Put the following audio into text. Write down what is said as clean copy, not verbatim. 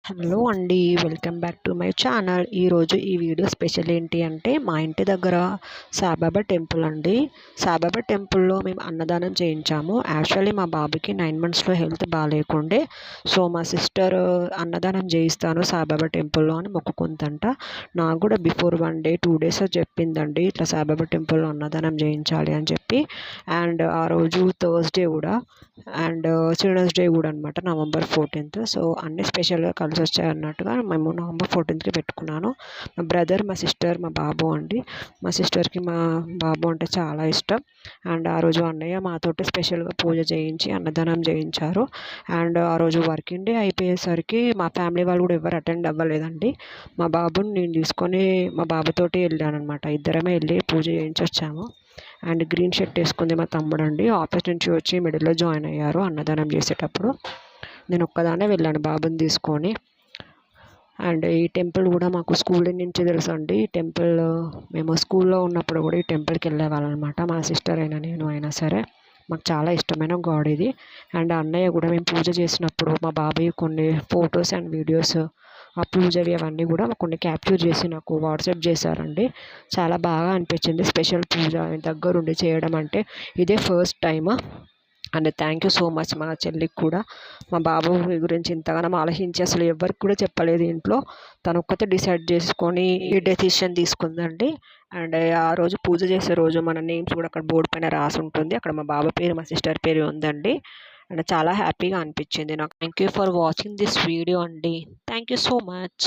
Hello అండి. Welcome back to my channel. ఈరోజు ఈ వీడియో స్పెషల్ ఏంటి అంటే మా ఇంటి దగ్గర సాయిబాబా టెంపుల్ అండి. సాయిబాబా టెంపుల్లో మేము అన్నదానం చేయించాము. యాక్చువల్లీ మా బాబుకి 9 మంత్స్లో హెల్త్ బాగాలేకుండే. సో మా సిస్టర్ అన్నదానం చేయిస్తాను సాయిబాబా టెంపుల్లో అని మొక్కుకుందంట. నాకు కూడా బిఫోర్ 1 డే 2 డేస్ చెప్పిందండి, ఇట్లా సాయిబాబా టెంపుల్లో అన్నదానం చేయించాలి అని చెప్పి. అండ్ ఆ రోజు థర్స్డే కూడా అండ్ చిల్డ్రన్స్ డే కూడా అనమాట, November 14th. సో అన్ని స్పెషల్గా కలిసి వచ్చాయి అన్నట్టుగా మేము November 14th పెట్టుకున్నాను. మా బ్రదర్, మా సిస్టర్, మా బాబు అండి. మా సిస్టర్కి మా బాబు అంటే చాలా ఇష్టం. అండ్ ఆ రోజు అన్నయ్య మాతోటి స్పెషల్గా పూజ చేయించి అన్నదానం చేయించారు. అండ్ ఆ రోజు వర్కింగ్ డే అయిపోయేసరికి మా ఫ్యామిలీ వాళ్ళు కూడా ఎవరు అటెండ్ అవ్వలేదండి. మా బాబుని నేను తీసుకొని మా బాబుతోటి వెళ్ళాను అనమాట. ఇద్దరమే వెళ్ళి పూజ చేయించి వచ్చాము. అండ్ గ్రీన్ షర్ట్ వేసుకుంది మా తమ్ముడు అండి. ఆఫీస్ నుంచి వచ్చి మిడిల్లో జాయిన్ అయ్యారు అన్నదానం చేసేటప్పుడు. నేను ఒక్కదానే వెళ్ళాను బాబుని తీసుకొని. అండ్ ఈ టెంపుల్ కూడా మాకు స్కూల్ నుంచి తెలుసు అండి. ఈ టెంపుల్ మేము స్కూల్లో ఉన్నప్పుడు కూడా ఈ టెంపుల్కి వెళ్ళేవాళ్ళం అనమాట. మా సిస్టర్ అయినా నేను అయినా సరే మాకు చాలా ఇష్టమైన గాడ్ ఇది. అండ్ అన్నయ్య కూడా మేము పూజ చేసినప్పుడు మా బాబాయ్ కొన్ని ఫొటోస్ అండ్ వీడియోస్ ఆ పూజవి అవన్నీ కూడా కొన్ని క్యాప్చర్ చేసి నాకు వాట్సాప్ చేశారండి. చాలా బాగా అనిపించింది స్పెషల్ పూజ దగ్గరుండి చేయడం అంటే ఇదే first time. And thank you so much మా చెల్లికి కూడా. మా బాబు గురించి ఇంతగానో ఆలోచించి అసలు ఎవరికి కూడా చెప్పలేదు ఇంట్లో. తను ఒక్కతే డిసైడ్ చేసుకొని ఈ డెసిషన్ తీసుకుందండి. అండ్ ఆ రోజు పూజ చేసే రోజు మన నేమ్స్ కూడా అక్కడ బోర్డు పైన రాసి ఉంటుంది. అక్కడ మా బాబు పేరు, మా సిస్టర్ పేరు ఉందండి. అండ్ చాలా హ్యాపీగా అనిపించింది నాకు. Thank you for watching this video అండి. Thank you so much.